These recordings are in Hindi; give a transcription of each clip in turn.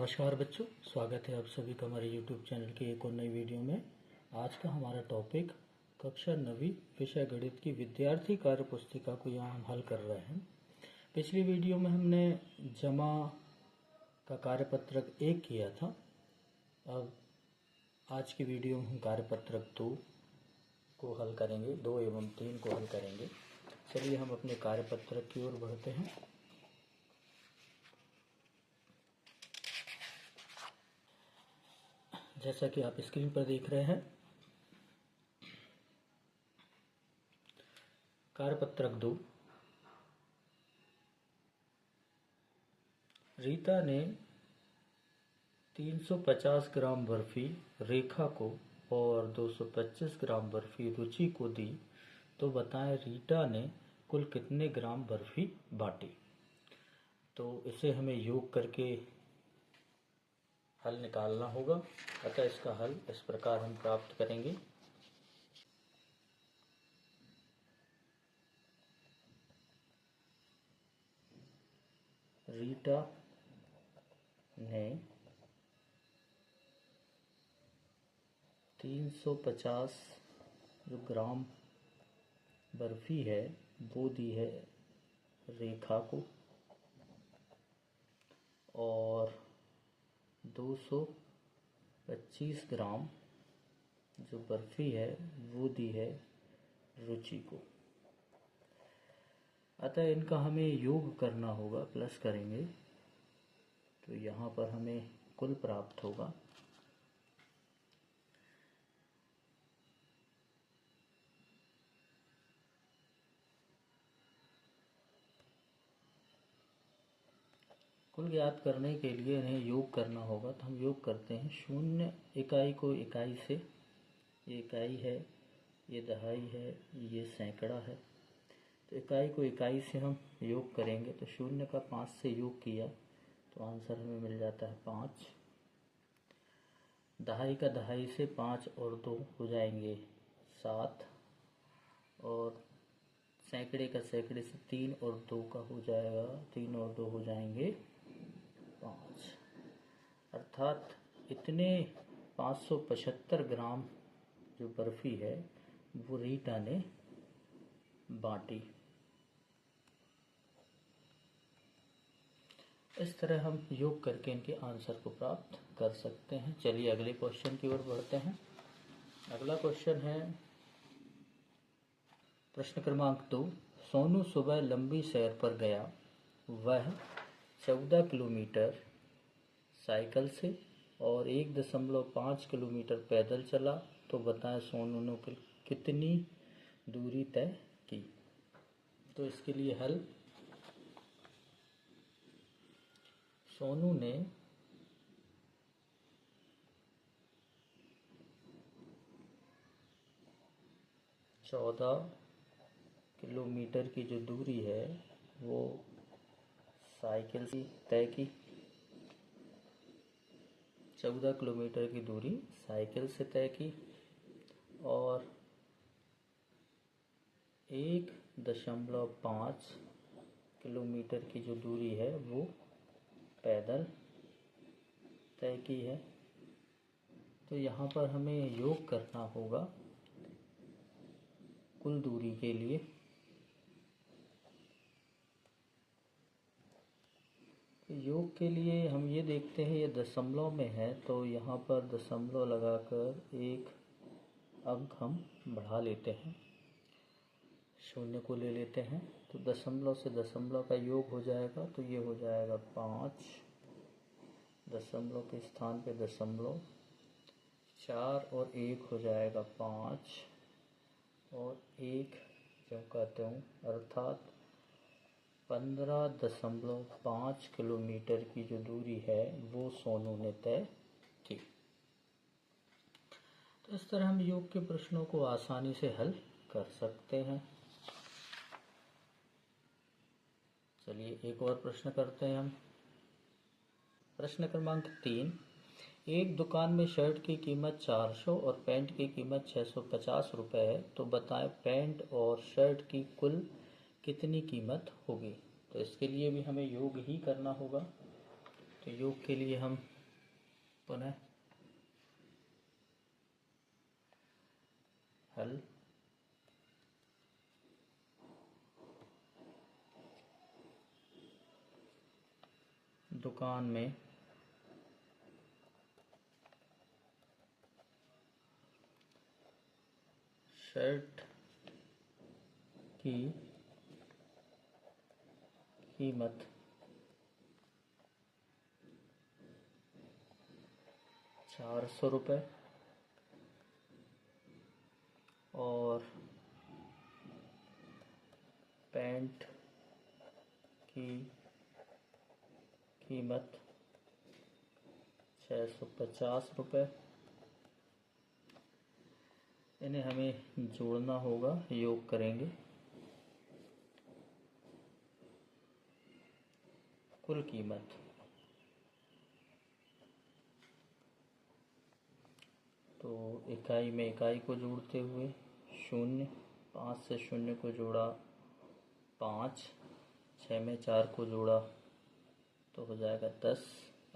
नमस्कार बच्चों, स्वागत है आप सभी का हमारे YouTube चैनल के एक और नई वीडियो में। आज का हमारा टॉपिक कक्षा 9वीं विषय गणित की विद्यार्थी कार्य पुस्तिका को यहाँ हम हल कर रहे हैं। पिछली वीडियो में हमने जमा का कार्यपत्रक 1 किया था। अब आज की वीडियो में हम कार्यपत्रक 2 को हल करेंगे, 2 एवं 3 को हल करेंगे। चलिए हम अपने कार्यपत्रक की ओर बढ़ते हैं। जैसा कि आप स्क्रीन पर देख रहे हैं, कार्यपत्रक 2। रीता ने 350 ग्राम बर्फी रेखा को और 225 ग्राम बर्फी रुचि को दी, तो बताएं रीटा ने कुल कितने ग्राम बर्फी बांटी। तो इसे हमें योग करके हल निकालना होगा। अतः इसका हल इस प्रकार हम प्राप्त करेंगे। रीटा ने 350 जो ग्राम बर्फी है वो दी है रेखा को, और 225 ग्राम जो बर्फी है वो दी है रुचि को। अतः इनका हमें योग करना होगा, प्लस करेंगे तो यहाँ पर हमें कुल प्राप्त होगा। कुल ज्ञात करने के लिए इन्हें योग करना होगा, तो हम योग करते हैं। 0 इकाई को इकाई से, ये इकाई है, ये दहाई है, ये सैकड़ा है, तो इकाई को इकाई से हम योग करेंगे। तो 0 का 5 से योग किया तो आंसर हमें मिल जाता है 5। दहाई का दहाई से 5 और 2 हो जाएंगे 7, और सैकड़े का सैकड़े से 3 और 2 का हो जाएगा, 3 और 2 हो जाएंगे 5। अर्थात इतने 575 ग्राम जो बर्फी है वो रीटा ने बांटी। इस तरह हम योग करके इनके आंसर को प्राप्त कर सकते हैं। चलिए अगले क्वेश्चन की ओर बढ़ते हैं। अगला क्वेश्चन है प्रश्न क्रमांक 2। सोनू सुबह लंबी सैर पर गया। वह 14 किलोमीटर साइकिल से और 1.5 किलोमीटर पैदल चला, तो बताएं सोनू ने कितनी दूरी तय की। तो इसके लिए हल, सोनू ने 14 किलोमीटर की जो दूरी है वो साइकिल से तय की। 14 किलोमीटर की दूरी साइकिल से तय की, और 1.5 किलोमीटर की जो दूरी है वो पैदल तय की है। तो यहाँ पर हमें योग करना होगा कुल दूरी के लिए। तो योग के लिए हम ये देखते हैं, ये दशमलव में है तो यहाँ पर दशमलव लगाकर एक अंक हम बढ़ा लेते हैं, 0 को ले लेते हैं। तो दशमलव से दशमलव का योग हो जाएगा, तो ये हो जाएगा 5, दशमलव के स्थान पे दशमलव, 4 और 1 हो जाएगा 5, और 1 जो कहते हूँ, अर्थात 15.5 किलोमीटर की जो दूरी है वो सोनू ने तय की। तो इस तरह हम योग के प्रश्नों को आसानी से हल कर सकते हैं। चलिए एक और प्रश्न करते हैं हम। प्रश्न क्रमांक 3। एक दुकान में शर्ट की कीमत 400 और पैंट की कीमत 650 रुपये है, तो बताएं पैंट और शर्ट की कुल कितनी कीमत होगी। तो इसके लिए भी हमें योग ही करना होगा। तो योग के लिए हम पुनः हल। दुकान में शर्ट की कीमत 400 रुपये और पैंट की कीमत 650 रुपये। इन्हें हमें जोड़ना होगा, योग करेंगे। कुल कीमत तो इकाई में इकाई को जोड़ते हुए 0, 5 से 0 को जोड़ा 5, 6 में 4 को जोड़ा तो हो जाएगा 10,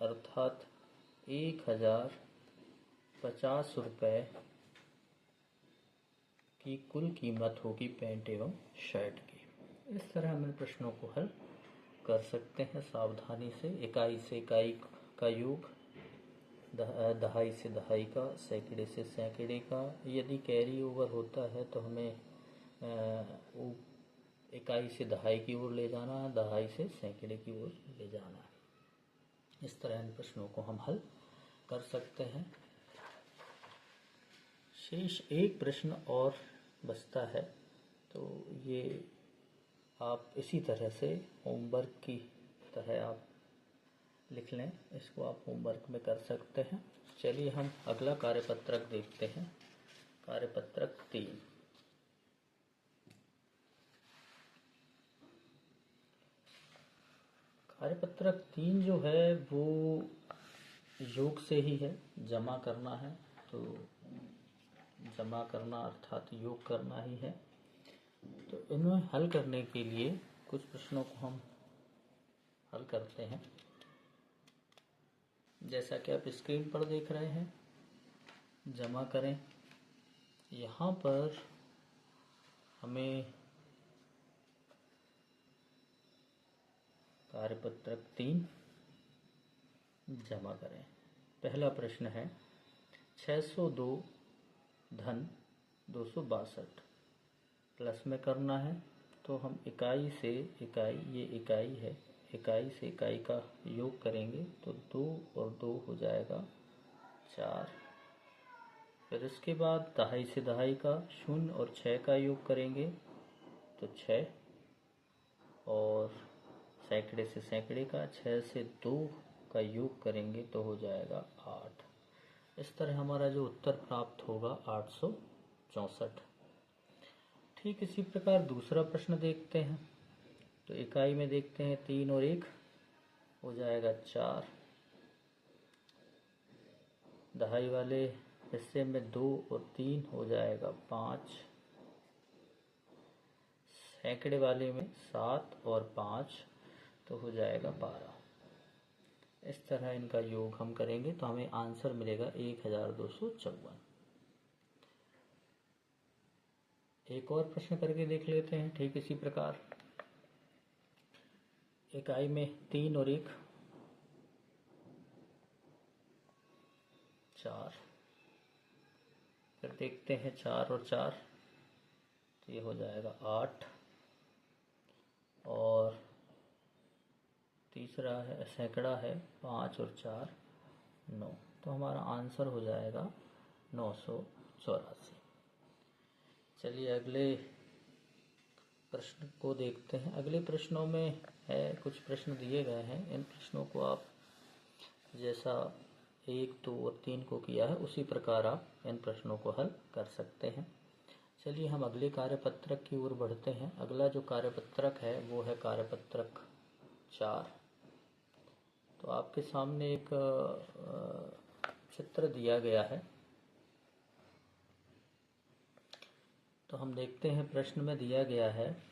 अर्थात 1050 रुपये की कुल कीमत होगी पैंट एवं शर्ट की। इस तरह हम इन प्रश्नों को हल कर सकते हैं सावधानी से। इकाई से इकाई का योग, दहाई से दहाई का, सैकड़े से सैकड़े का। यदि कैरी ओवर होता है तो हमें इकाई से दहाई की ओर ले जाना है, दहाई से सैकड़े की ओर ले जाना है। इस तरह इन प्रश्नों को हम हल कर सकते हैं। शेष एक प्रश्न और बचता है, तो ये आप इसी तरह से होमवर्क की तरह आप लिख लें। इसको आप होमवर्क में कर सकते हैं। चलिए हम अगला कार्यपत्रक देखते हैं। कार्यपत्रक 3। कार्यपत्रक 3 जो है वो योग से ही है, जमा करना है। तो जमा करना अर्थात योग करना ही है। तो इन्हें हल करने के लिए कुछ प्रश्नों को हम हल करते हैं। जैसा कि आप स्क्रीन पर देख रहे हैं, जमा करें। यहाँ पर हमें कार्यपत्रक 3 जमा करें। पहला प्रश्न है 602 धन 262 प्लस में करना है। तो हम इकाई से इकाई, ये इकाई है, इकाई से इकाई का योग करेंगे तो 2 और 2 हो जाएगा 4। फिर इसके बाद दहाई से दहाई का 0 और 6 का योग करेंगे तो 6, और सैकड़े से सैकड़े का 6 से 2 का योग करेंगे तो हो जाएगा 8। इस तरह हमारा जो उत्तर प्राप्त होगा 864। ठीक इसी प्रकार दूसरा प्रश्न देखते हैं। तो इकाई में देखते हैं 3 और 1 हो जाएगा 4। दहाई वाले हिस्से में 2 और 3 हो जाएगा 5। सैकड़े वाले में 7 और 5 तो हो जाएगा 12। इस तरह इनका योग हम करेंगे तो हमें आंसर मिलेगा 1254। एक और प्रश्न करके देख लेते हैं। ठीक इसी प्रकार इकाई में 3 और 1 4। फिर देखते हैं 4 और 4 तो ये हो जाएगा 8, और तीसरा है सैकड़ा है 5 और 4 9। तो हमारा आंसर हो जाएगा 984। चलिए अगले प्रश्न को देखते हैं। अगले प्रश्नों में है, कुछ प्रश्न दिए गए हैं। इन प्रश्नों को आप जैसा 1, 2 और 3 को किया है उसी प्रकार आप इन प्रश्नों को हल कर सकते हैं। चलिए हम अगले कार्यपत्रक की ओर बढ़ते हैं। अगला जो कार्यपत्रक है वो है कार्यपत्रक 4। तो आपके सामने एक चित्र दिया गया है। तो हम देखते हैं प्रश्न में दिया गया है,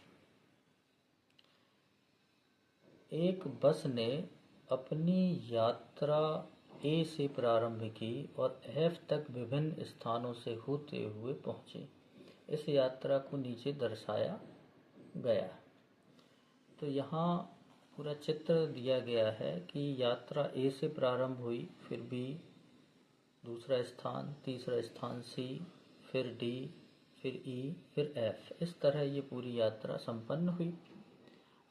एक बस ने अपनी यात्रा ए से प्रारंभ की और एफ तक विभिन्न स्थानों से होते हुए पहुँचे। इस यात्रा को नीचे दर्शाया गया। तो यहाँ पूरा चित्र दिया गया है कि यात्रा ए से प्रारंभ हुई, फिर बी, दूसरा स्थान, तीसरा स्थान सी, फिर डी, फिर ई, फिर एफ। इस तरह ये पूरी यात्रा संपन्न हुई।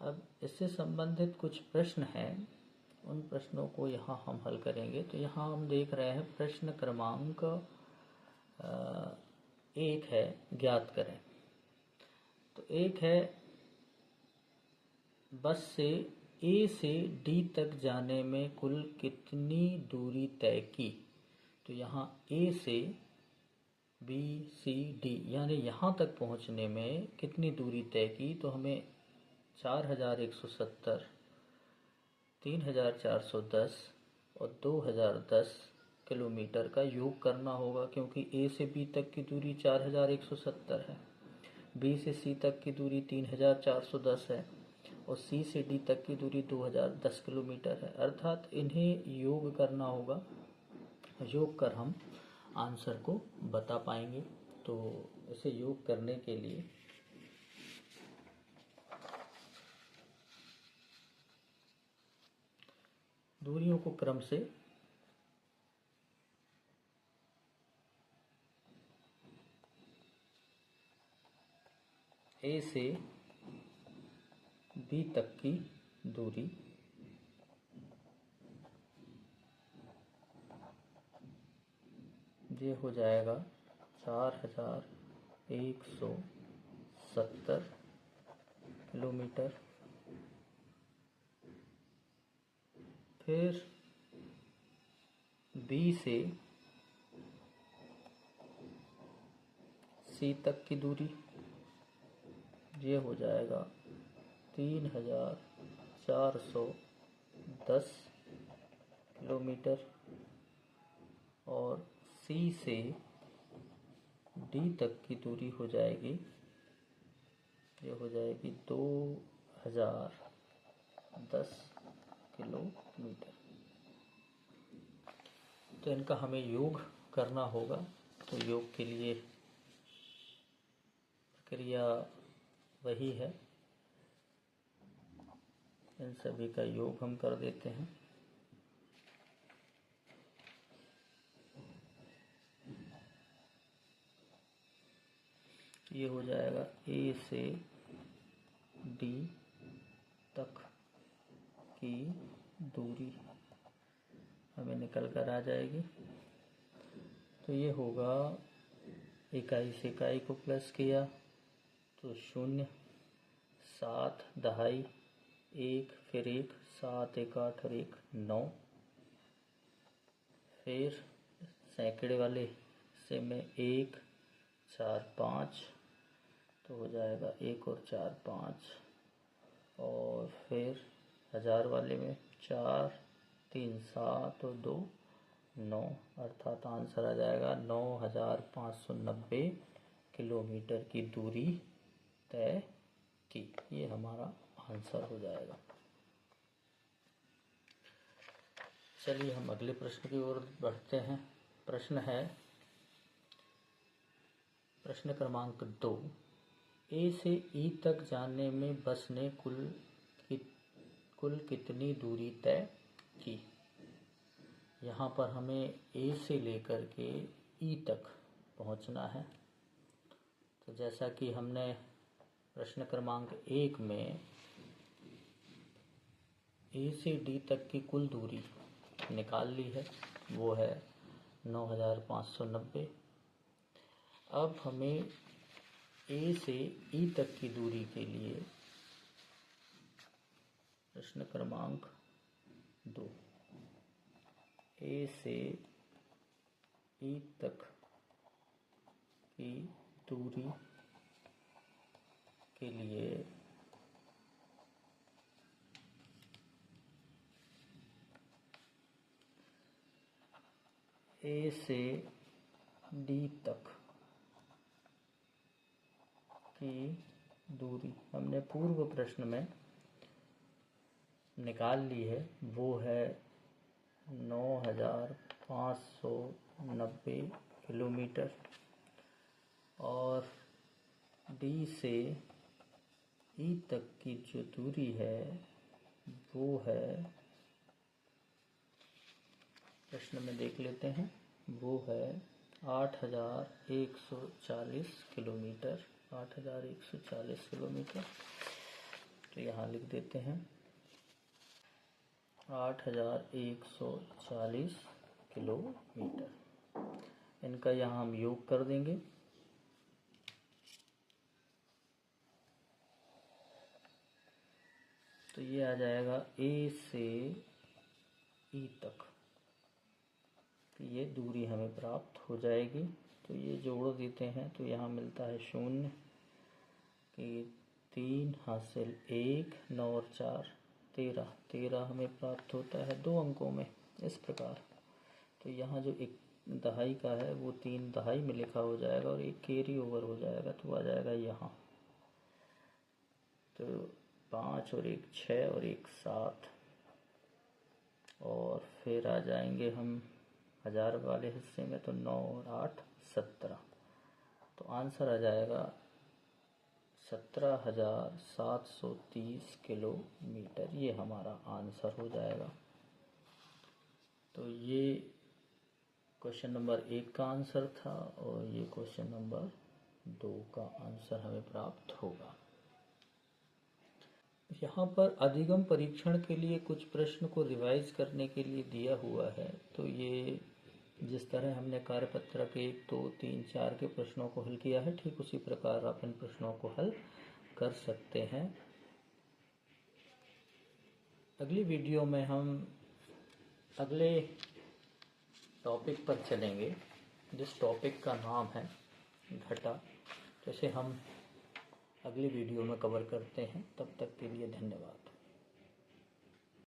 अब इससे संबंधित कुछ प्रश्न हैं, उन प्रश्नों को यहाँ हम हल करेंगे। तो यहाँ हम देख रहे हैं प्रश्न क्रमांक 1 है, ज्ञात करें। तो 1 है, बस से ए से डी तक जाने में कुल कितनी दूरी तय की। तो यहाँ ए से बी सी डी यानी यहाँ तक पहुँचने में कितनी दूरी तय की। तो हमें 4170, 3410 और 2010 किलोमीटर का योग करना होगा, क्योंकि ए से बी तक की दूरी 4170 है, बी से सी तक की दूरी 3410 है और सी से डी तक की दूरी 2010 किलोमीटर है। अर्थात इन्हें योग करना होगा। योग कर हम आंसर को बता पाएंगे। तो इसे योग करने के लिए दूरियों को क्रम से ए से बी तक की दूरी ये हो जाएगा 4170 किलोमीटर। फिर बी से सी तक की दूरी ये हो जाएगा 3410 किलोमीटर और सी से डी तक की दूरी हो जाएगी, ये हो जाएगी 2010 किलोमीटर। तो इनका हमें योग करना होगा। तो योग के लिए प्रक्रिया वही है, इन सभी का योग हम कर देते हैं। ये हो जाएगा ए से डी तक की दूरी हमें निकल कर आ जाएगी। तो ये होगा, इकाई से इकाई को प्लस किया तो 0, 7, दहाई, 1, फिर 1, 7, 1, 8 और 1, 9। फिर सैकड़े वाले से में 1, 4, 5 तो हो जाएगा 1 और 4, 5। और फिर हज़ार वाले में 4, 3, 7 और 2, 9। अर्थात आंसर आ जाएगा 9590 किलोमीटर की दूरी तय की। ये हमारा आंसर हो जाएगा। चलिए हम अगले प्रश्न की ओर बढ़ते हैं। प्रश्न है प्रश्न क्रमांक 2, ए से ई तक जाने में बस ने कुल कितनी दूरी तय की। यहाँ पर हमें ए से लेकर के ई तक पहुँचना है। तो जैसा कि हमने प्रश्न क्रमांक 1 में ए से डी तक की कुल दूरी निकाल ली है, वो है 9590। अब हमें ए से ई तक की दूरी के लिए प्रश्न क्रमांक 2, ए से ई तक की दूरी के लिए ए से डी तक की दूरी हमने पूर्व प्रश्न में निकाल ली है, वो है 9,590 किलोमीटर और डी से ई तक की जो दूरी है वो है, प्रश्न में देख लेते हैं, वो है 8,140 किलोमीटर। 8,140 किलोमीटर, तो यहाँ लिख देते हैं 8,140 किलोमीटर। इनका यहाँ हम योग कर देंगे। तो ये आ जाएगा ए से ई तक, तो ये दूरी हमें प्राप्त हो जाएगी। तो ये जोड़ देते हैं तो यहाँ मिलता है 0 कि 3 हासिल 1, 9 और 4 13, 13 हमें प्राप्त होता है 2 अंकों में, इस प्रकार। तो यहाँ जो एक दहाई का है वो 3 दहाई में लिखा हो जाएगा और एक कैरी ओवर हो जाएगा, तो आ जाएगा यहाँ। तो 5 और 1 6 और 1 7, और फिर आ जाएंगे हम हज़ार वाले हिस्से में, तो 9 और 8 17। तो आंसर आ जाएगा 17,730 किलोमीटर। ये हमारा आंसर हो जाएगा। तो ये क्वेश्चन नंबर 1 का आंसर था और ये क्वेश्चन नंबर 2 का आंसर हमें प्राप्त होगा। यहाँ पर अधिगम परीक्षण के लिए कुछ प्रश्न को रिवाइज करने के लिए दिया हुआ है। तो ये जिस तरह हमने कार्यपत्रक 1, 2, 3, 4 के प्रश्नों को हल किया है, ठीक उसी प्रकार आप इन प्रश्नों को हल कर सकते हैं। अगली वीडियो में हम अगले टॉपिक पर चलेंगे, जिस टॉपिक का नाम है घटा। जैसे हम अगली वीडियो में कवर करते हैं। तब तक के लिए धन्यवाद।